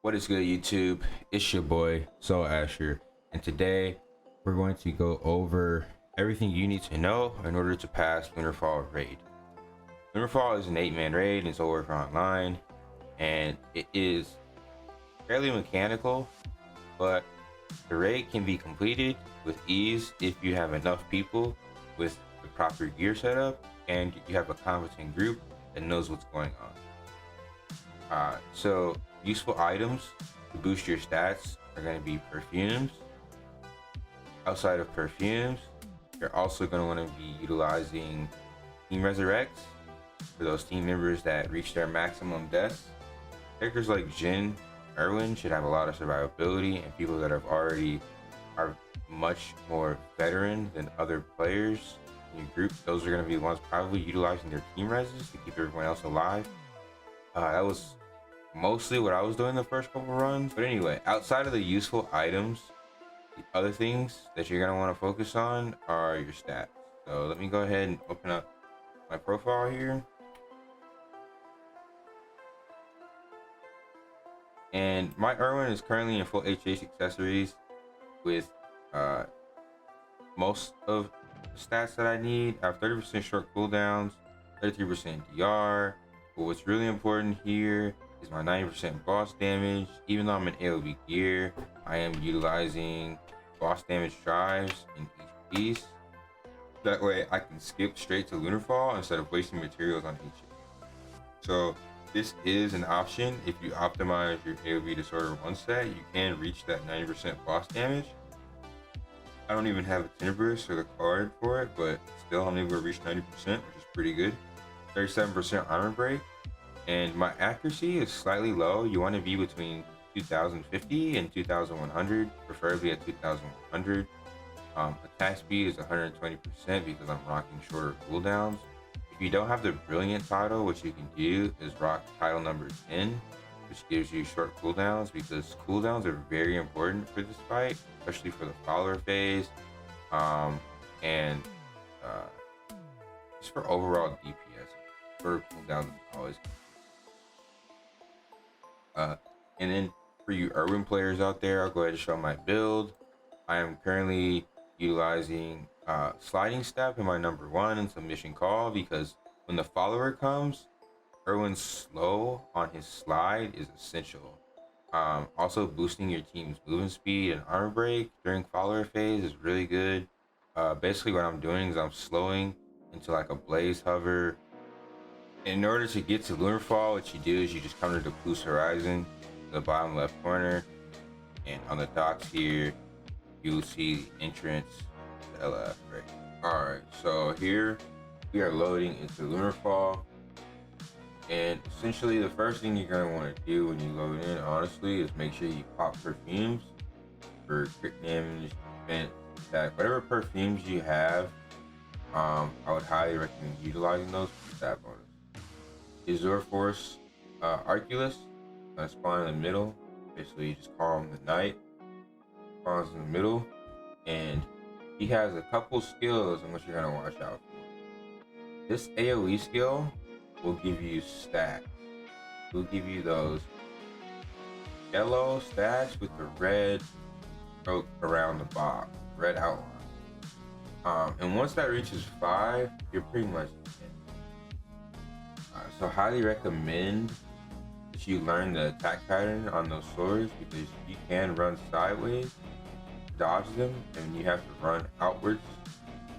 What is good, YouTube? It's your boy Soul Asher, and today we're going to go over everything you need to know in order to pass Lunar Fall raid. Lunar Fall is an 8-man raid in Soulworker Online, and it is fairly mechanical, but the raid can be completed with ease if you have enough people with the proper gear setup and you have a competent group that knows what's going on. So useful items to boost your stats are going to be perfumes. Outside of perfumes, you're also going to want to be utilizing team resurrects for those team members that reach their maximum deaths. Characters like Jin, Erwin should have a lot of survivability, and people that are much more veteran than other players in your group, those are going to be the ones probably utilizing their team reses to keep everyone else alive. That was mostly what I was doing the first couple runs. But anyway, outside of the useful items, the other things that you're gonna want to focus on are your stats. So let me go ahead and open up my profile here. And my Irwin is currently in full HH accessories with most of the stats that I need. I have 30% short cooldowns, 33% DR. But what's really important here is my 90% boss damage. Even though I'm in AoE gear, I am utilizing boss damage drives in each piece. That way I can skip straight to Lunar Fall instead of wasting materials on each. So this is an option. If you optimize your AoE Disorder 1 set, you can reach that 90% boss damage. I don't even have a Tenebrous or the card for it, but still I'm able to reach 90%, which is pretty good. 37% armor break, and my accuracy is slightly low. You want to be between 2050 and 2100, preferably at 2100. Attack speed is 120% because I'm rocking shorter cooldowns. If you don't have the brilliant title, what you can do is rock title number 10, which gives you short cooldowns, because cooldowns are very important for this fight, especially for the follower phase, and just for overall DPS. Shorter cooldowns is always and then for you urban players out there, I'll go ahead and show my build. I am currently utilizing sliding step in my number 1 and submission call, because when the follower comes, Erwin's slow on his slide is essential. Also boosting your team's movement speed and armor break during follower phase is really good. Basically what I'm doing is I'm slowing into like a blaze hover. In order to get to Lunar Fall, what you do is you just come to the Boost Horizon, the bottom left corner, and on the docks here, you will see the entrance to LF, right? Alright, so here we are loading into Lunar Fall. And essentially the first thing you're going to want to do when you load in, honestly, is make sure you pop perfumes for crit damage, defense, attack. Whatever perfumes you have, I would highly recommend utilizing those for stat bonus. Azure Force Arculus spawn in the middle. Basically, you just call him the Knight. Spawns in the middle, and he has a couple skills in which you're gonna watch out for. This AoE skill will give you stacks. It will give you those yellow stacks with the red stroke around the box, red outline. And once that reaches 5, you're pretty much so highly recommend that you learn the attack pattern on those swords, because you can run sideways, dodge them, and you have to run outwards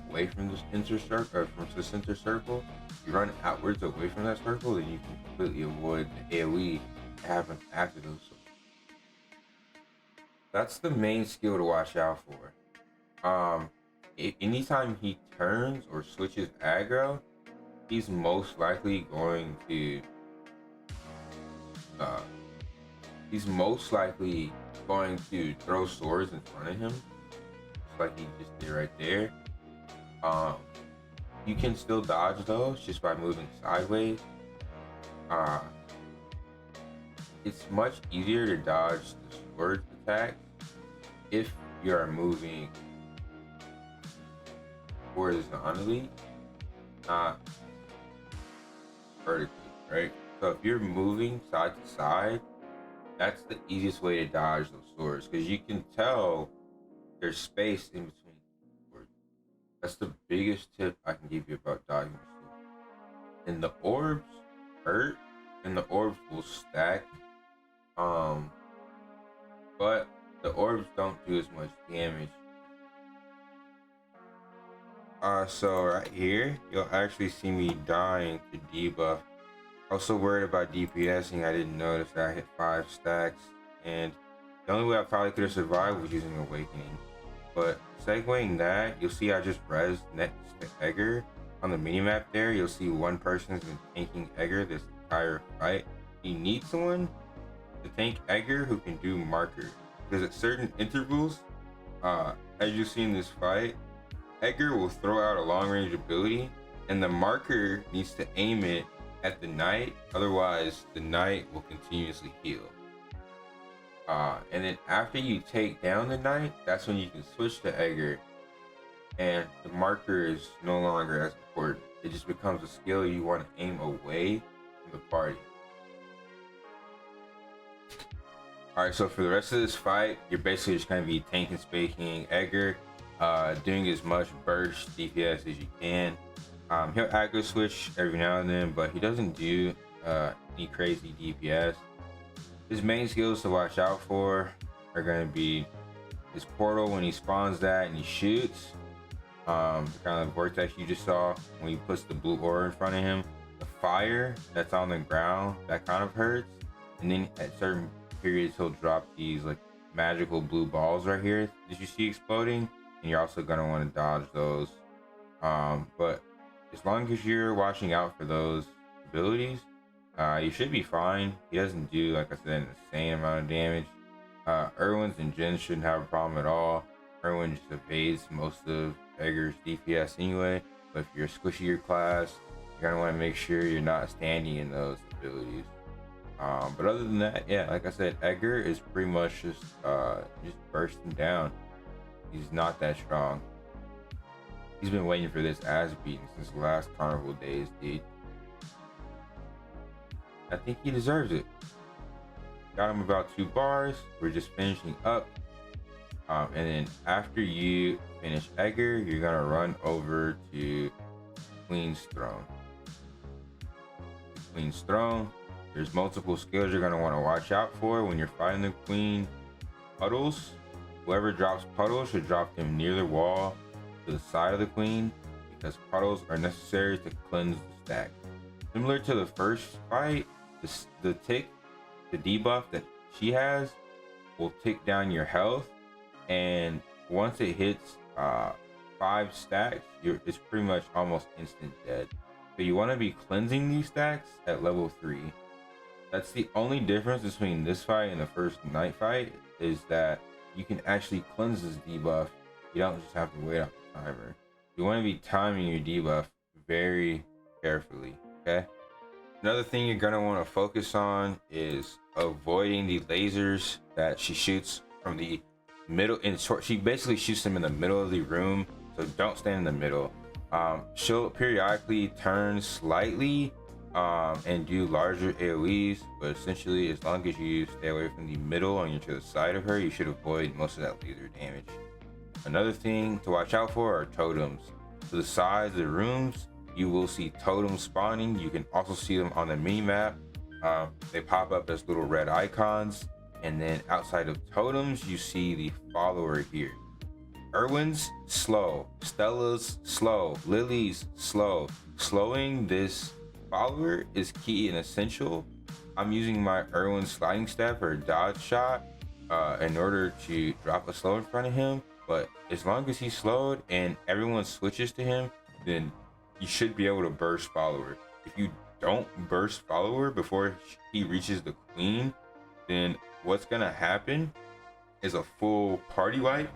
away from the center circle, or from the center circle. If you run outwards away from that circle, then you can completely avoid the AoE that happens after those swords. That's the main skill to watch out for. Anytime he turns or switches aggro, he's most likely going to throw swords in front of him, just like he just did right there. You can still dodge those just by moving sideways. It's much easier to dodge the sword attack if you are moving horizontally, not vertically, right? So if you're moving side to side, That's the easiest way to dodge those swords because you can tell there's space in between swords. That's the biggest tip I can give you about dodging the sword. And the orbs hurt, and the orbs will stack. Um, but the orbs don't do as much damage. So right here, you'll actually see me dying to debuff. I was so worried about DPSing, I didn't notice that I hit 5 stacks, and the only way I probably could have survived was using Awakening. But segueing that, you'll see I just rezzed next to Edgar. On the minimap there, you'll see one person has been tanking Edgar this entire fight. You need someone to tank Edgar who can do marker. Because at certain intervals, as you see in this fight, Edgar will throw out a long range ability, and the marker needs to aim it at the knight, otherwise the knight will continuously heal. And then after you take down the knight, that's when you can switch to Edgar, and the marker is no longer as important. It just becomes a skill you want to aim away from the party. Alright, so for the rest of this fight, you're basically just going to be tanking, spaking Edgar, doing as much burst DPS as you can. He'll aggro switch every now and then, but he doesn't do any crazy DPS. His main skills to watch out for are going to be his portal when he spawns that and he shoots. The kind of vortex you just saw when he puts the blue aura in front of him. The fire that's on the ground, that kind of hurts. And then at certain periods he'll drop these like magical blue balls right here that you see exploding, and you're also going to want to dodge those. But as long as you're watching out for those abilities, you should be fine. He doesn't do, like I said, an insane amount of damage. Irwins and Jin shouldn't have a problem at all. Irwin just evades most of Edgar's DPS anyway, but if you're a squishier class, you're gonna want to make sure you're not standing in those abilities. But other than that, yeah, like I said, Edgar is pretty much just bursting down. He's not that strong. He's been waiting for this ass beating since the last carnival days, dude. I think he deserves it. Got him about 2 bars. We're just finishing up. And then after you finish Edgar, you're gonna run over to Queen's Throne. Queen's Throne, there's multiple skills you're gonna want to watch out for when you're fighting the Queen. Puddles. Whoever drops puddles should drop them near the wall to the side of the Queen, because puddles are necessary to cleanse the stack. Similar to the first fight, the debuff that she has will tick down your health, and once it hits 5 stacks, it's pretty much almost instant dead. So you want to be cleansing these stacks at level 3. That's the only difference between this fight and the first night fight, is that you can actually cleanse this debuff. You don't just have to wait out the timer. You want to be timing your debuff very carefully, okay? Another thing you're gonna want to focus on is avoiding the lasers that she shoots from the middle. She basically shoots them in the middle of the room, so don't stand in the middle. She'll periodically turn slightly and do larger AoEs, but essentially, as long as you stay away from the middle and you're to the side of her, you should avoid most of that laser damage. Another thing to watch out for are totems. To the sides of the rooms, you will see totems spawning. You can also see them on the mini map. They pop up as little red icons, and then outside of totems, you see the follower here. Irwin's slow, Stella's slow, Lily's slow. Slowing this follower is key and essential. I'm using my Irwin sliding step or dodge shot in order to drop a slow in front of him, but as long as he's slowed and everyone switches to him, then you should be able to burst follower. If you don't burst follower before he reaches the Queen, then what's gonna happen is a full party wipe,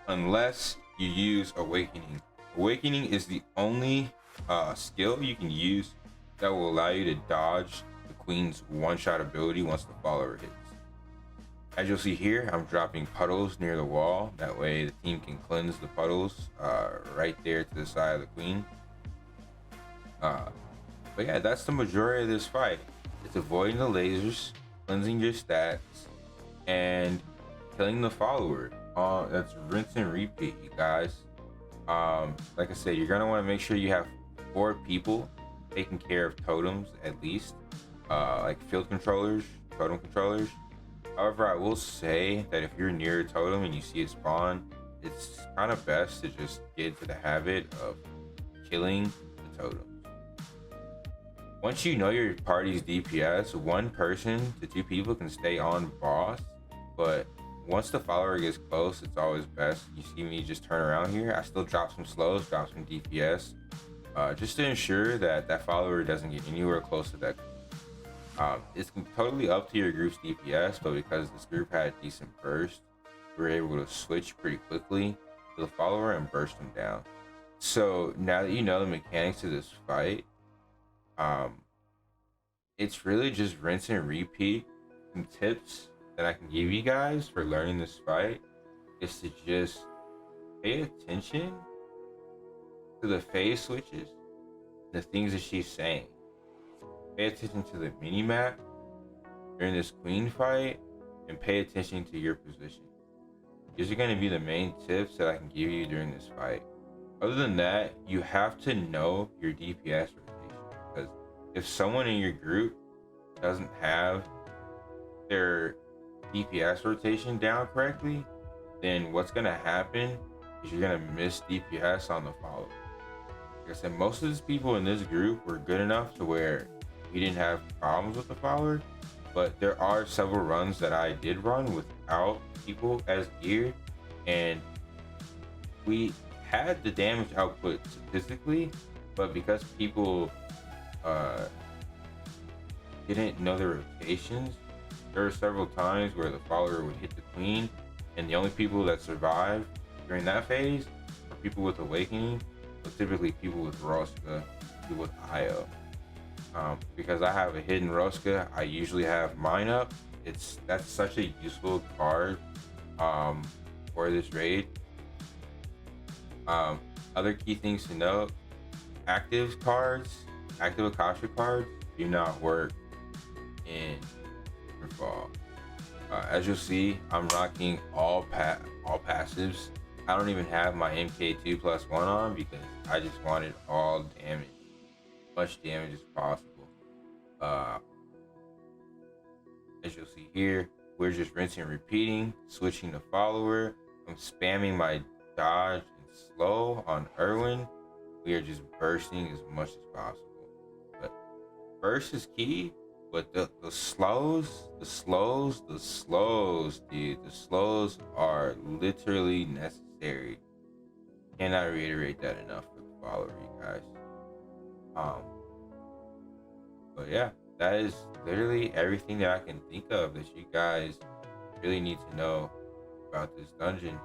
unless you use Awakening. Awakening is the only skill you can use that will allow you to dodge the Queen's one-shot ability once the follower hits. As you'll see here, I'm dropping puddles near the wall. That way the team can cleanse the puddles right there to the side of the Queen. But yeah, that's the majority of this fight. It's avoiding the lasers, cleansing your stats, and killing the follower. That's rinse and repeat, you guys. Like I said, you're gonna want to make sure you have 4 people taking care of totems at least, like field controllers, totem controllers. However, I will say that if you're near a totem and you see it spawn, it's kind of best to just get into the habit of killing the totems. Once you know your party's DPS, 1 person to 2 people can stay on boss, but once the follower gets close, it's always best. You see me just turn around here, I still drop some slows, drop some DPS, just to ensure that that follower doesn't get anywhere close to that. It's totally up to your group's DPS, but because this group had decent burst, we were able to switch pretty quickly to the follower and burst them down. So now that you know the mechanics of this fight, it's really just rinse and repeat. Some tips that I can give you guys for learning this fight is to just pay attention to the phase switches, the things that she's saying. Pay attention to the mini map during this queen fight, and pay attention to your position. These are going to be the main tips that I can give you during this fight. Other than that, you have to know your DPS rotation, because if someone in your group doesn't have their DPS rotation down correctly, then what's going to happen is you're going to miss DPS on the follow. Like I said, most of these people in this group were good enough to where we didn't have problems with the follower, but there are several runs that I did run without people as geared, and we had the damage output statistically, but because people didn't know the rotations, there were several times where the follower would hit the queen, and the only people that survived during that phase were people with awakening, but typically people with Roska, people with IO. Because I have a hidden Roska, I usually have mine up. That's such a useful card for this raid. Other key things to note: active Akasha cards do not work in Lunar Fall. As you'll see, I'm rocking all passives. I don't even have my MK2+1 on because I just wanted all damage, much damage as possible. As you'll see here, we're just rinsing and repeating, switching the follower. I'm spamming my dodge and slow on Irwin. We are just bursting as much as possible. But burst is key, but the slows, dude, the slows are literally necessary. Cannot reiterate that enough for the follower, you guys. But yeah, that is literally everything that I can think of that you guys really need to know about this dungeon.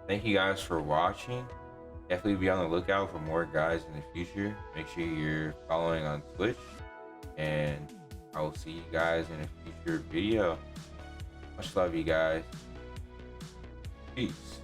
Thank you guys for watching. Definitely be on the lookout for more guys in the future. Make sure you're following on Twitch, and I will see you guys in a future video. Much love, you guys. Peace.